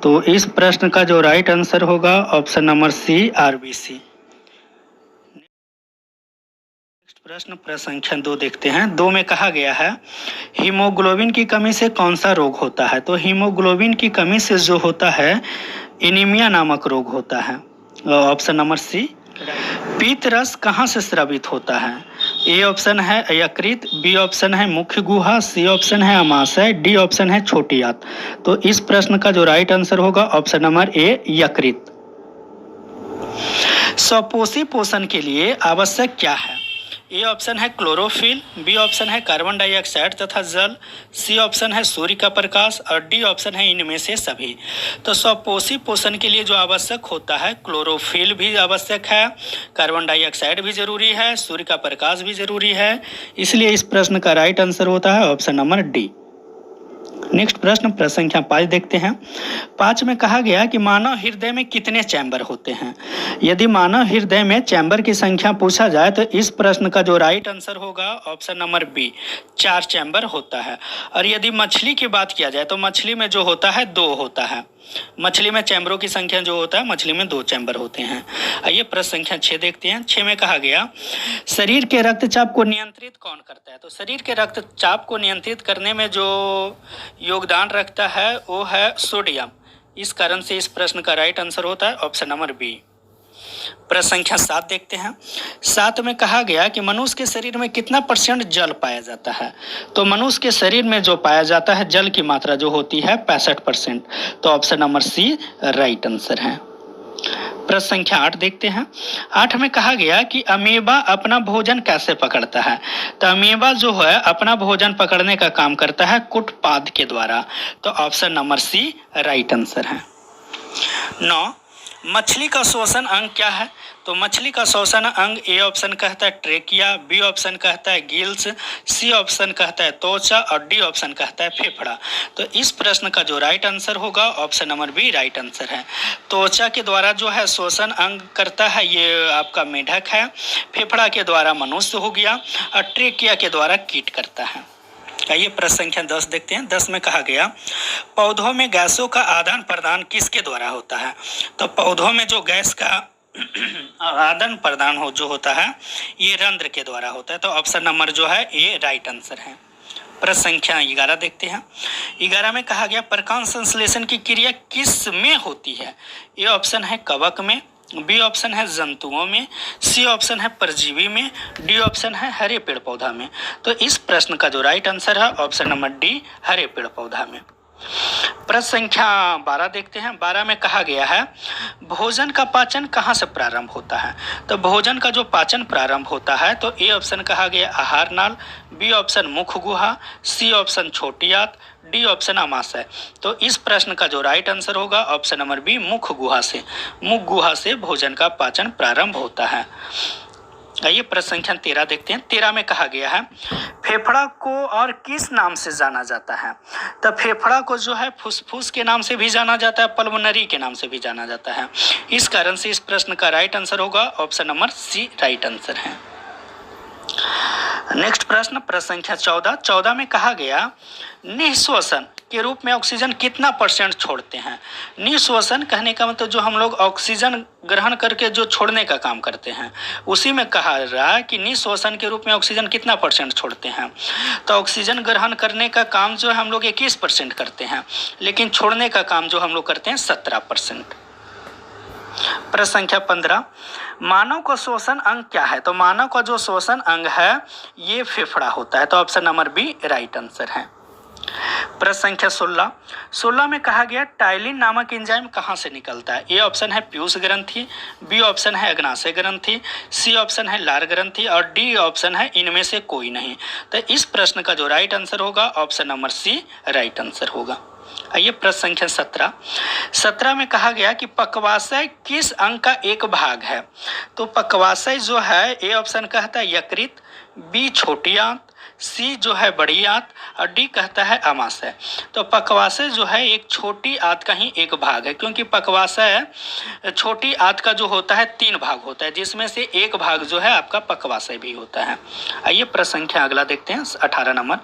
तो इस प्रश्न का जो राइट आंसर होगा option number C RBC. Next प्रश्न संख्या 2 देखते हैं। 2 में कहा गया है हीमोग्लोबिन की कमी से कौन सा रोग होता है। तो हीमोग्लोबिन की कमी से जो होता है एनीमिया नामक रोग होता है। Option number C. पीत रस कहाँ से स्रावित होता है। ए ऑप्शन है यकृत, बी ऑप्शन है मुख्य गुहा, सी ऑप्शन है अमाशय, डी ऑप्शन है छोटी आंत। तो इस प्रश्न का जो राइट आंसर होगा ऑप्शन नंबर ए यकृत। स्वपोषी पोषण के लिए आवश्यक क्या है। ए ऑप्शन है क्लोरोफिल, बी ऑप्शन है कार्बन डाइऑक्साइड तथा जल, सी ऑप्शन है सूर्य का प्रकाश और डी ऑप्शन है इनमें से सभी। तो स्वपोषी पोषण के लिए जो आवश्यक होता है क्लोरोफिल भी आवश्यक है, कार्बन डाइऑक्साइड भी जरूरी है, सूर्य का प्रकाश भी जरूरी है। इसलिए इस प्रश्न का राइट आंसर होता है ऑप्शन नंबर डी। नेक्स्ट प्रश्न संख्या 5 देखते हैं। 5 में कहा गया कि मानव हृदय में कितने चैम्बर होते हैं। यदि मानव हृदय में चैम्बर की संख्या पूछा जाए तो इस प्रश्न का जो राइट आंसर होगा ऑप्शन नंबर बी 4 चैम्बर होता है। और यदि मछली की बात किया जाए तो मछली में जो होता है 2 होता है। मछली में चैम्बरों की संख्या जो होता है मछली में 2 चैम्बर होते हैं। आइए प्रश्न संख्या 6 देखते हैं। 6 में कहा गया शरीर के रक्तचाप को नियंत्रित कौन करता है। तो शरीर के रक्तचाप को नियंत्रित करने में जो योगदान रखता है वो है सोडियम। इस कारण से इस प्रश्न का राइट आंसर होता है ऑप्शन नंबर बी। प्रश्न संख्या 7 देखते हैं। 7 में कहा गया कि मनुष्य के शरीर में कितना % जल पाया जाता है। तो मनुष्य के शरीर में जो पाया जाता है जल की मात्रा जो होती है 65%। तो option number C right answer है। प्रश्न संख्या 8 देखते हैं। 8 में कहा गया कि अमीबा अपना भोजन कैसे पकड़ता है। तो अमीबा जो है अपना भोजन पकड़ने का काम करता है कुटपाद के द्वारा। तो option number C right answer है। 9 मछली का श्वसन अंग क्या है। तो मछली का श्वसन अंग ए ऑप्शन कहता है ट्रेकिया, बी ऑप्शन कहता है गिल्स, सी ऑप्शन कहता है त्वचा और डी ऑप्शन कहता है फेफड़ा। तो इस प्रश्न का जो राइट आंसर होगा option number B right answer है। त्वचा के द्वारा जो है श्वसन अंग करता है ये आपका मेढक है, फेफड़ा के द्वारा मनुष्य हो गया और ट्रेकिया के द्वारा कीट करता है। आइए प्रश्न संख्या 10 देखते हैं। 10 में कहा गया पौधों में गैसों का आदान प्रदान किसके द्वारा होता है। तो पौधों में जो गैस का आदान प्रदान हो जो होता है ये रंध्र के द्वारा होता है। तो ऑप्शन नंबर जो है ए राइट आंसर है। प्रश्न संख्या 11 देखते हैं। 11 में कहा गया प्रकाश संश्लेषण की क्रिया किस में होती है। ए ऑप्शन है कवक में, बी ऑप्शन है जंतुओं में, सी ऑप्शन है परजीवी में, डी ऑप्शन है हरे पेड़ पौधा में। तो इस प्रश्न का जो राइट आंसर है ऑप्शन नंबर डी हरे पेड़ पौधा में। प्रश्न संख्या 12 देखते हैं। 12 में कहा गया है भोजन का पाचन कहाँ से प्रारंभ होता है। तो भोजन का जो पाचन प्रारंभ होता है तो ए ऑप्शन कहा गया आहार नाल, बी ऑप्शन मुख गुहा, सी ऑप्शन छोटी आंत, डी ऑप्शन अमाशय। तो इस प्रश्न का जो राइट आंसर होगा ऑप्शन नंबर बी मुख गुहा से। मुख गुहा से भोजन का पाचन प्रारंभ होता है। आइए प्रश्न संख्या 13 देखते हैं। 13 में कहा गया है फेफड़ा को और किस नाम से जाना जाता है। तो फेफड़ा को जो है फुसफुस के नाम से भी जाना जाता है, पल्मोनरी के नाम से भी जाना जाता है। इस कारण से इस प्रश्न का राइट आंसर होगा option number C right answer है। नेक्स्ट प्रश्न संख्या 14। 14 में कहा गया निःश्वसन के रूप में ऑक्सीजन कितना % छोड़ते हैं। निःश्वसन कहने का मतलब जो हम लोग ऑक्सीजन ग्रहण करके जो छोड़ने का काम करते हैं उसी में कहा रहा है कि निःश्वसन के रूप में ऑक्सीजन कितना % छोड़ते हैं। तो ऑक्सीजन ग्रहण करने का काम जो है हम लोग 21% करते हैं, लेकिन छोड़ने का काम जो हम लोग करते हैं 17%। प्रश्न संख्या 15 मानव का श्वसन अंग क्या है। तो मानव का जो श्वसन अंग है ये फेफड़ा होता है। तो option number B right answer है। प्रश्न संख्या 16 में कहा गया टाइलिन नामक एंजाइम कहाँ से निकलता है। ए ऑप्शन है पीयूष ग्रंथि, बी ऑप्शन है अग्नाशय ग्रंथि, सी ऑप्शन है लार ग्रंथि और डी ऑप्शन है इनमें से कोई नहीं। तो इस प्रश्न का जो राइट आंसर होगा option number C right answer होगा। आइए प्रश्न संख्या 17 में कहा गया कि पक्वाशय किस अंग का एक भाग है। तो पक्वाशय जो है ए ऑप्शन कहता है यकृत, बी छोटी आंत, सी जो है बड़ी आंत और डी कहता है अमाशय। तो पक्वाशय जो है एक छोटी आंत का ही एक भाग है, क्योंकि पक्वाशय छोटी आंत का जो होता है 3 भाग होता है, जिसमें से एक भाग जो है आपका पक्वाशय भी होता है। आइए प्रश्न संख्या अगला देखते हैं 18 नंबर।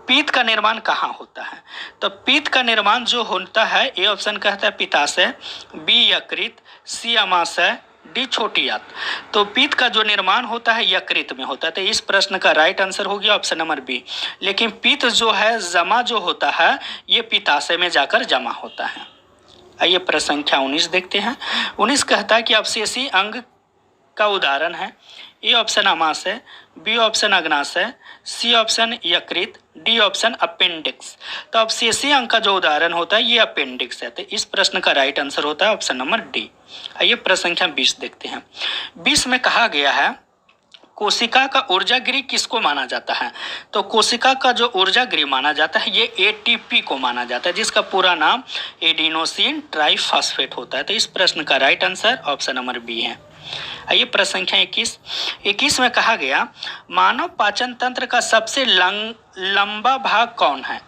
पीत का निर्माण कहाँ होता है? तो पीत का निर्माण जो होता है, ए ऑप्शन कहता है पित्ताशय, बी यकृत, सी अमाशय, डी छोटी आंत। तो पीत का जो निर्माण होता है यकृत में होता है, तो इस प्रश्न का राइट आंसर हो गया ऑप्शन नंबर बी। लेकिन पीत जो है जमा जो होता है ये पित्ताशय में जाकर जमा होता है। आइए प्रश्न संख्या 19 देखते हैं। 19 कहता है कि अवशेषी अंग का उदाहरण है। ए ऑप्शन अमाशय, बी ऑप्शन अग्नाशय, सी ऑप्शन यकृत, डी ऑप्शन अपेंडिक्स। तो अवशेषी अंग का जो उदाहरण होता है ये अपेंडिक्स है, तो इस प्रश्न का राइट आंसर होता है ऑप्शन नंबर डी। आइए प्रश्न संख्या 20 देखते हैं। 20 में कहा गया है कोशिका का ऊर्जा गृह किसको माना जाता है? तो कोशिका का जो ऊर्जा गृह माना जाता है ये एटीपी को माना जाता है, जिसका पूरा नाम एडिनोसिन ट्राइफॉस्फेट होता है। तो इस प्रश्न का right answer option number B है। आइए प्रश्न संख्या 21 में कहा गया मानव पाचन तंत्र का सबसे लंबा भाग कौन है?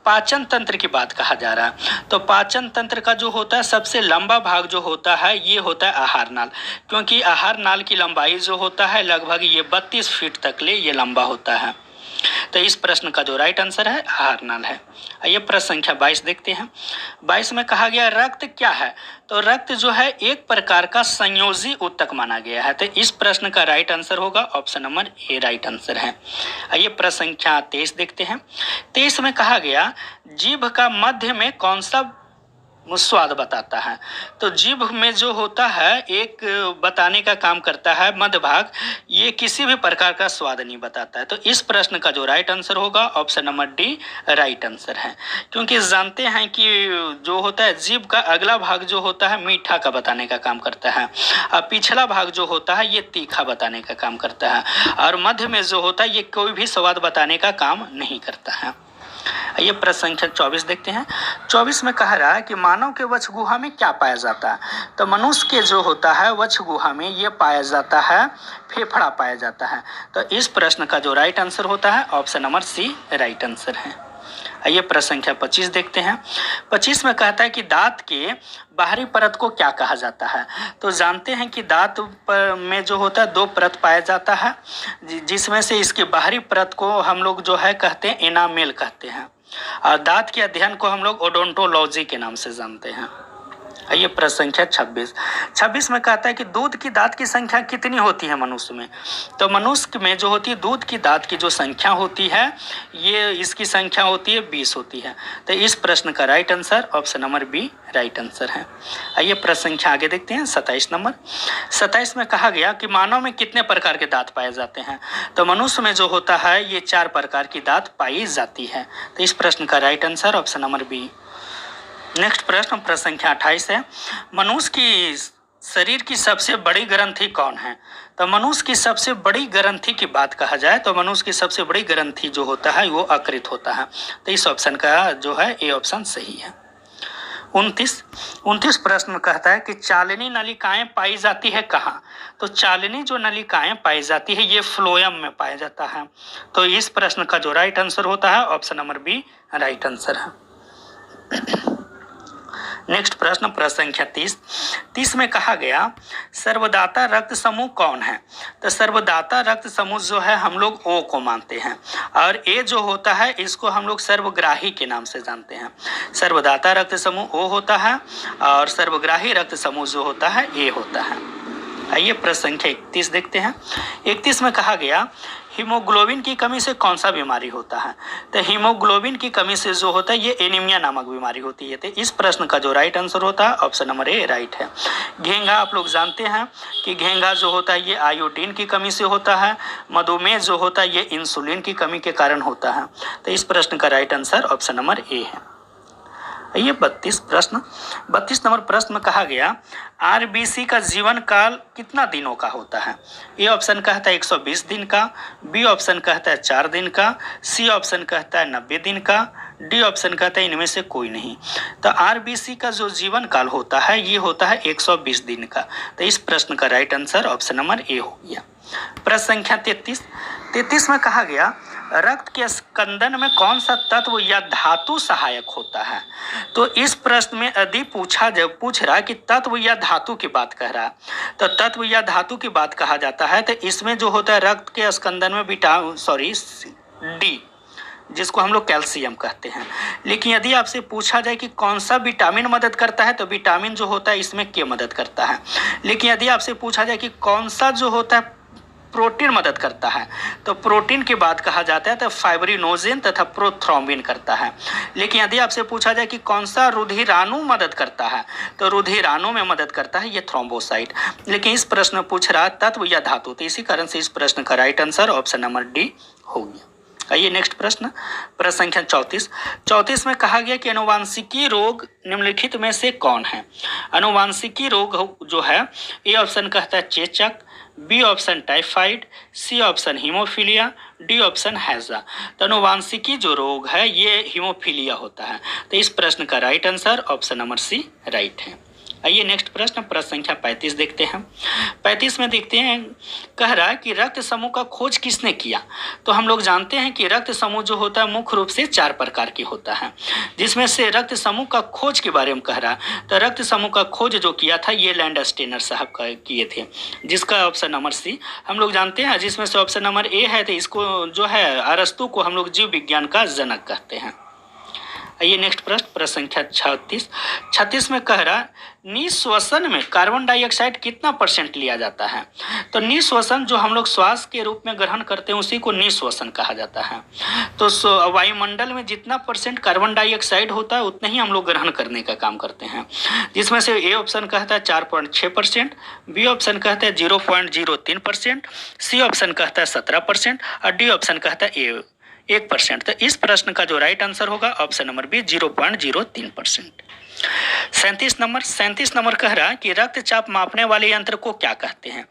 पाचन तंत्र की बात कहा जा रहा है। तो पाचन तंत्र का जो होता है सबसे लंबा भाग जो होता है ये होता है आहार नाल, क्योंकि आहार नाल की लंबाई जो होता है लगभग ये 32 फीट तक ले ये लंबा होता है। तो इस प्रश्न का जो राइट आंसर है आहार नाल है। आइए प्रश्न संख्या 22 देखते हैं। 22 में कहा गया रक्त क्या है? तो रक्त जो है एक प्रकार का संयोजी ऊतक माना गया है, तो इस प्रश्न का राइट आंसर होगा option number A right answer है। आइए प्रश्न संख्या 23 देखते हैं। 23 में कहा गया जीभ का मध्य में कौन सा स्वाद बताता है? तो जीभ में जो होता है एक बताने का काम करता है मध्य भाग, ये किसी भी प्रकार का स्वाद नहीं बताता है। तो इस प्रश्न का जो राइट आंसर होगा option number D right answer है, क्योंकि जानते हैं कि जो होता है जीभ का अगला भाग जो होता है मीठा का बताने का काम करता है, और पिछला भाग जो होता है ये तीखा बताने का काम करता है, और मध्य में जो होता है ये कोई भी स्वाद बताने का काम नहीं करता है। ये प्रश्न संख्या 24 देखते हैं। 24 में कह रहा है कि मानव के वक्ष गुहा में क्या पाया जाता है? तो मनुष्य के जो होता है वक्ष गुहा में ये पाया जाता है फेफड़ा पाया जाता है। तो इस प्रश्न का जो राइट आंसर होता है option number C right answer है। आइए प्रश्न संख्या 25 देखते हैं। 25 में कहता है कि दांत के बाहरी परत को क्या कहा जाता है? तो जानते हैं कि दांत पर में जो होता है 2 परत पाया जाता है, जिसमें से इसकी बाहरी परत को हम लोग जो है कहते हैं एनामेल कहते हैं, और दांत के अध्ययन को हम लोग ओडोंटोलॉजी के नाम से जानते हैं। आइए प्रश्न संख्या 26 में कहता है कि दूध की दांत की संख्या कितनी होती है मनुष्य में? तो मनुष्य में जो होती है दूध की दांत की जो संख्या होती है ये इसकी संख्या होती है 20 होती है। तो इस प्रश्न का right answer option number B right answer है। आइए प्रश्न संख्या आगे देखते हैं 27 नंबर। 27 में कहा गया कि मानव में कितने प्रकार के दांत पाए जाते हैं? तो मनुष्य में जो होता है ये 4 प्रकार की दांत पाई जाती है। तो इस प्रश्न का right answer option number B. Next प्रश्न प्रश्न संख्या 28 है। मनुष्य की शरीर की सबसे बड़ी ग्रंथि कौन है? तो मनुष्य की सबसे बड़ी ग्रंथि की बात कहा जाए तो मनुष्य की सबसे बड़ी ग्रंथि जो होता है वो अकृत होता है। तो इस ऑप्शन का जो है ए ऑप्शन सही है। 29 प्रश्न कहता है कि चालनी नलिकाएं पाई जाती है कहाँ? तो चालनी जो नलिकाएं पाई जाती है ये फ्लोएम में पाया जाता है। तो इस प्रश्न का जो राइट आंसर होता है option number B right answer है। नेक्स्ट प्रश्न प्रश्न संख्या 30 में कहा गया सर्वदाता रक्त समूह कौन है? तो सर्वदाता रक्त समूह जो है हम लोग ओ को मानते हैं, और ए जो होता है इसको हम लोग सर्वग्राही के नाम से जानते हैं। सर्वदाता रक्त समूह ओ होता है और सर्वग्राही रक्त समूह जो होता है ए होता है। आइए प्रश्न संख्या 31 देखते हैं। 31 में कहा गया हीमोग्लोबिन की कमी से कौन सा बीमारी होता है? तो हीमोग्लोबिन की कमी से जो होता है ये एनीमिया नामक बीमारी होती है। तो इस प्रश्न का जो राइट आंसर होता है ऑप्शन नंबर ए राइट है। घेंघा आप लोग जानते हैं कि घेंघा जो होता है ये आयोडीन की कमी से होता है। मधुमेह जो होता है ये इंसुलिन की कमी के कारण होता है। तो इस प्रश्न का right answer option number A है। ये 32 नंबर प्रश्न में कहा गया आरबीसी का जीवन काल कितना दिनों का होता है? ए ऑप्शन कहता है 120 दिन का, बी ऑप्शन कहता है 4 दिन का, सी ऑप्शन कहता है 90 दिन का, डी ऑप्शन कहता है इनमें से कोई नहीं। तो आरबीसी का जो जीवन काल होता है ये होता है 120 दिन का। तो इस प्रश्न का right answer option number A हो गया। प्रश्न संख्या 33 में कहा गया रक्त के स्कंदन में कौन सा तत्व या धातु सहायक होता है? तो इस प्रश्न में यदि पूछ रहा है कि तत्व या धातु की बात कह रहा है, तो तत्व या धातु की बात कहा जाता है तो इसमें जो होता है रक्त के स्कंदन में डी, जिसको हम लोग कैल्शियम कहते हैं। लेकिन यदि आपसे पूछा जाए कि कौन सा विटामिन मदद करता है, तो विटामिन जो होता है इसमें के मदद करता है। लेकिन यदि आपसे पूछा जाए कि कौन सा जो होता है प्रोटीन मदद करता है, तो प्रोटीन की बात कहा जाता है तो फाइब्रिनोजेन तथा प्रोथ्रोम्बिन करता है। लेकिन यदि आपसे पूछा जाए कि कौन सा रुधिराणु मदद करता है, तो रुधिराणु में मदद करता है ये थ्रोम्बोसाइट। लेकिन इस प्रश्न में पूछ रहा है तत्व या धातु, तो इसी कारण से इस प्रश्न का right answer option number D हो गया। आइए नेक्स्ट प्रश्न संख्या 34 में कहा गया कि अनुवांशिकी रोग निम्नलिखित में से कौन है? अनुवांशिकी रोग जो है, ए ऑप्शन कहता है चेचक, B option typhoid, C option haemophilia, D option हैजा। तो अनुवांशिकी जो रोग है ये हीमोफीलिया होता है। तो इस प्रश्न का right answer option number C right है। आइए नेक्स्ट प्रश्न संख्या 35 देखते हैं। 35 में देखते हैं, कह रहा है कि रक्त समूह का खोज किसने किया? तो हम लोग जानते हैं कि रक्त समूह जो होता है मुख्य रूप से 4 प्रकार की होता है, जिसमें से रक्त समूह का खोज के बारे में कह रहा है। तो रक्त समूह का खोज जो किया था ये लैंडस्टेनर साहब किए थे, जिसका ऑप्शन नंबर सी हम लोग जानते हैं। जिसमें से ऑप्शन नंबर ए है, तो इसको जो है अरस्तु को हम लोग जीव विज्ञान का जनक कहते हैं। आइए नेक्स्ट प्रश्न संख्या 36 में कह रहा है निःश्वसन में कार्बन डाइऑक्साइड कितना % लिया जाता है? तो निःश्वसन जो हम लोग श्वास के रूप में ग्रहण करते हैं उसी को निःश्वसन कहा जाता है। तो वायुमंडल में जितना % कार्बन डाइऑक्साइड होता है उतना ही हम लोग ग्रहण करने का काम करते हैं, जिसमें से ए ऑप्शन कहता है 4.6%, बी ऑप्शन कहता है 0.03%, सी ऑप्शन कहता है 17% और डी ऑप्शन कहता है 1%। तो इस प्रश्न का जो राइट आंसर होगा ऑप्शन नंबर बी 0.03%। 37 नंबर कह रहा है कि रक्तचाप मापने वाले यंत्र को क्या कहते हैं?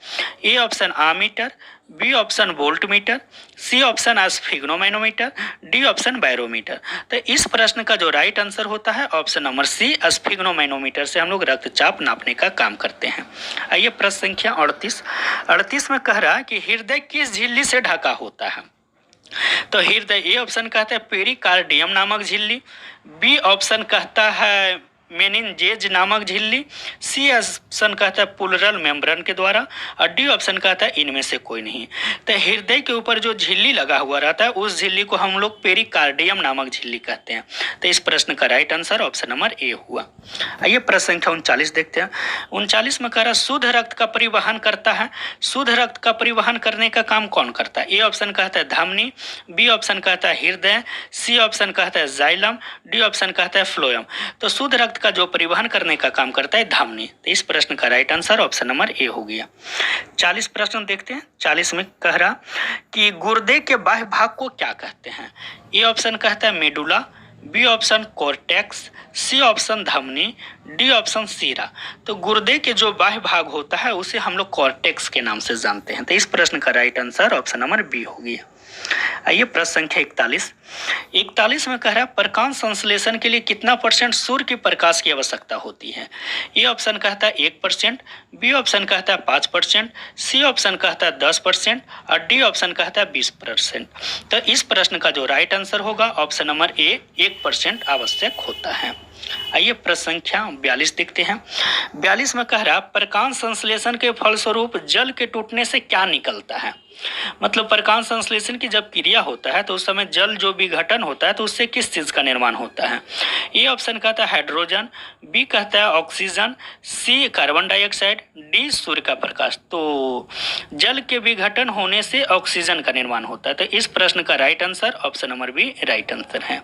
A option ammeter, B option voltmeter, C option sphygmomanometer, D option barometer. तो इस प्रश्न का जो राइट आंसर होता है ऑप्शन नंबर सी स्फिग्नोमैनोमीटर से हम लोग रक्तचाप नापने का काम करते हैं। आइए प्रश्न संख्या 38 में कह रहा है कि हृदय किस झिल्ली से ढका होता है? तो हृदय ए ऑप्शन कहता है पेरिकार्डियम नामक झिल्ली, बी ऑप्शन कहता है मेनिनजेज नामक झिल्ली, सी ऑप्शन कहता है पुलरल मेम्ब्रेन के द्वारा और डी ऑप्शन कहता है इनमें से कोई नहीं। तो हृदय के ऊपर जो झिल्ली लगा हुआ रहता है उस झिल्ली को हम लोग पेरिकार्डियम नामक झिल्ली कहते हैं। तो इस प्रश्न का right answer option number A हुआ। आइए प्रश्न संख्या 39 देखते हैं। 39 में कह रहा शुद्ध रक्त का परिवहन करता है। शुद्ध रक्त का परिवहन करने का काम कौन करता है? ए ऑप्शन कहता है धमनी, बी ऑप्शन कहता है हृदय, सी ऑप्शन कहता है जाइलम, डी ऑप्शन कहता है फ्लोएम। तो शुद्ध रक्त का जो परिवहन करने का काम करता है धमनी। तो इस प्रश्न का right answer option number A हो गया। 40 प्रश्न देखते हैं। 40 में कह रहा कि गुर्दे के बाह्य भाग को क्या कहते हैं? ए ऑप्शन कहता है medulla, B option cortex, C option धमनी, डी ऑप्शन सीरा। तो गुर्दे के जो बाह्य भाग होता है उसे हम लोग कोर्टेक्स के नाम से जानते हैं। तो इस प्रश्न का right answer option number B हो गया। आइए प्रश्न संख्या 41 में कह रहा है प्रकाश संश्लेषण के लिए कितना % सूर्य के प्रकाश की आवश्यकता होती है? ए ऑप्शन कहता है 1%, बी ऑप्शन कहता है 5%, सी ऑप्शन कहता है 10% और डी ऑप्शन कहता है 20%। तो इस प्रश्न का जो राइट आंसर होगा ऑप्शन नंबर ए 1% आवश्यक होता है। आइए प्रश्न संख्या 42 देखते हैं। 42 में कह रहा प्रकाश संश्लेषण के फलस्वरूप जल के टूटने से क्या निकलता है? मतलब प्रकाश संश्लेषण की जब क्रिया होता है तो उस समय जल जो विघटन होता है तो उससे किस चीज का निर्माण होता है? ए ऑप्शन कहता है हाइड्रोजन, बी कहता है ऑक्सीजन, सी कार्बन डाइऑक्साइड, डी सूर्य का प्रकाश। तो जल के विघटन होने से ऑक्सीजन का निर्माण होता है। तो इस प्रश्न का right answer option number B right answer है।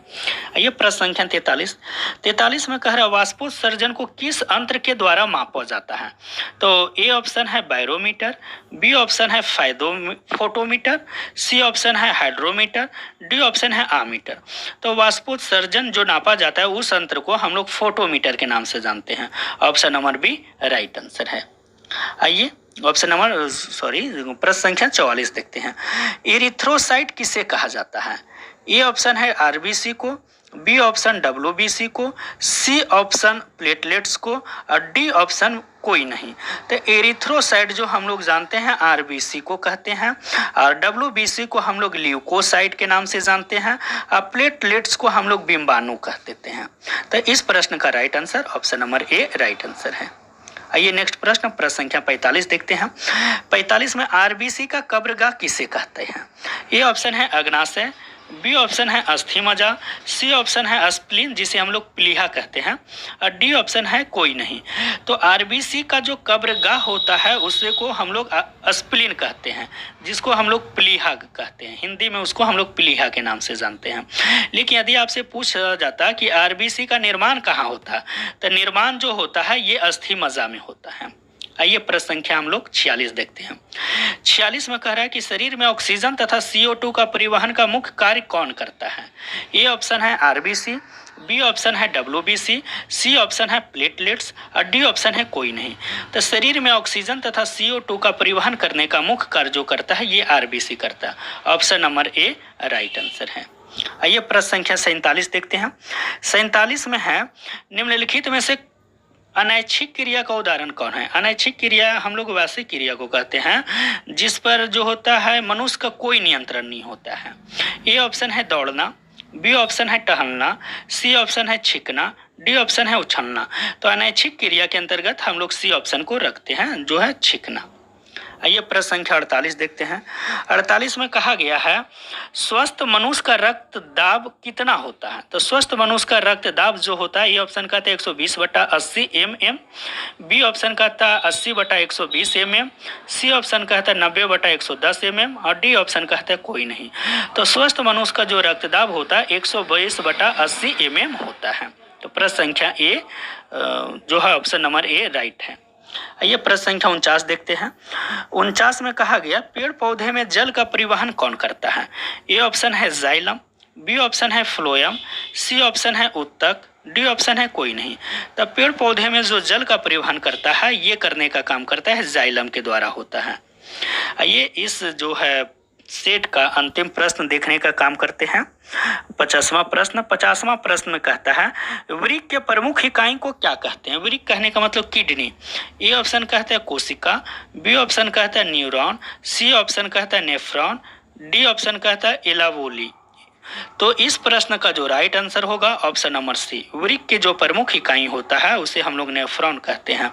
आइए प्रश्न संख्या 43 में कह रहा वाष्पोत्सर्जन को किस यंत्र के द्वारा मापा जाता है? तो ए ऑप्शन है बैरोमीटर, बी ऑप्शन है फोटोमीटर, सी ऑप्शन है हाइड्रोमीटर, डी ऑप्शन है आमीटर। तो वाष्पोत्सर्जन जो नापा जाता है उस यंत्र को हम लोग फोटोमीटर के नाम से जानते हैं। Option number B right answer है। आइए प्रश्न संख्या 44 देखते हैं। एरिथ्रोसाइट किसे कहा जाता है? ए ऑप्शन है आरबीसी को, बी ऑप्शन WBC को, सी ऑप्शन प्लेटलेट्स को और डी ऑप्शन कोई नहीं। तो एरिथ्रोसाइट जो हम लोग जानते हैं RBC को कहते हैं और WBC को हम लोग ल्यूकोसाइट के नाम से जानते हैं और प्लेटलेट्स को हम लोग बिम्बाणु कह देते हैं। तो इस प्रश्न का right answer option number A right answer है। आइए नेक्स्ट प्रश्न संख्या 45 देखते हैं। 45 में RBC का कब्रगाह किसे कहते हैं? ए ऑप्शन है अग्नाशय, बी ऑप्शन है अस्थि मज्जा, सी ऑप्शन है स्प्लीन जिसे हम लोग प्लीहा कहते हैं और डी ऑप्शन है कोई नहीं। तो RBC का जो कब्रगाह होता है उसे को हम लोग स्प्लीन कहते हैं, जिसको हम लोग प्लीहा कहते हैं, हिंदी में उसको हम लोग प्लीहा के नाम से जानते हैं। लेकिन यदि आपसे पूछा जाता कि RBC का निर्माण कहाँ होता है, तो निर्माण जो होता है ये अस्थि मज्जा में होता है। आइए प्रश्न संख्या हम लोग 46 देखते हैं। 46 में कह रहा है कि शरीर में ऑक्सीजन तथा CO2 का परिवहन का मुख्य कार्य कौन करता है? ए ऑप्शन है RBC, बी ऑप्शन है WBC, सी ऑप्शन है प्लेटलेट्स और डी ऑप्शन है कोई नहीं। तो शरीर में ऑक्सीजन तथा CO2 का परिवहन करने का मुख्य कार्य जो करता है ये RBC करता है। Option number A right answer है। आइए प्रश्न संख्या 47 देखते हैं। 47 में है निम्नलिखित में से अनैच्छिक क्रिया का उदाहरण कौन है? अनैच्छिक क्रिया हम लोग वैसी क्रिया को कहते हैं जिस पर जो होता है मनुष्य का कोई नियंत्रण नहीं होता है। ए ऑप्शन है दौड़ना, बी ऑप्शन है टहलना, सी ऑप्शन है छींकना, डी ऑप्शन है उछलना। तो अनैच्छिक क्रिया के अंतर्गत हम लोग सी ऑप्शन को रखते हैं जो है छींकना। आइए प्रश्न संख्या 48 देखते हैं। 48 में कहा गया है स्वस्थ मनुष्य का रक्त दाब कितना होता है? तो स्वस्थ मनुष्य का रक्त दाब जो होता है, ये ऑप्शन कहता है 120/80 mm, बी ऑप्शन कहता है 80/120 mm, सी ऑप्शन कहता है 90/110 mm और डी ऑप्शन कहता है कोई नहीं। तो स्वस्थ मनुष्य का जो रक्तदाब होता है 120/80 mm होता है। तो प्रश्न संख्या ए जो है ऑप्शन नंबर ए राइट है। आइए प्रश्न संख्या 49 देखते हैं। 49 में कहा गया पेड़ पौधे में जल का परिवहन कौन करता है? ए ऑप्शन है जाइलम, बी ऑप्शन है फ्लोएम, सी ऑप्शन है उत्तक, डी ऑप्शन है कोई नहीं। तब पेड़ पौधे में जो जल का परिवहन करता है ये करने का काम करता है जाइलम के द्वारा होता है। आइए इस जो है सेट का अंतिम प्रश्न देखने का काम करते हैं। 50वां प्रश्न। 50वां प्रश्न में कहता है वृक्क के प्रमुख इकाई को क्या कहते हैं? वृक्क कहने का मतलब किडनी। ए ऑप्शन कहता है कोशिका, बी ऑप्शन कहता है न्यूरॉन, सी ऑप्शन कहता है नेफ्रॉन, डी ऑप्शन कहता है एलावोली। तो इस प्रश्न का जो राइट आंसर होगा ऑप्शन नंबर सी। वृक्क के जो प्रमुख इकाई होता है उसे हम लोग नेफ्रॉन कहते हैं।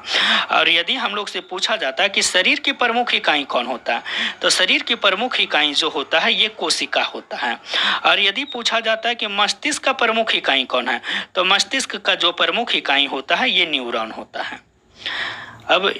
और यदि हम लोग से पूछा जाता है कि शरीर की प्रमुख इकाई कौन होता है, तो शरीर की प्रमुख इकाई जो होता है ये कोशिका होता है। और यदि पूछा जाता है कि मस्तिष्क का प्रमुख इकाई कौन है, तो मस्तिष्क का जो प्रमुख इकाई होता है ये न्यूरॉन होता है। अब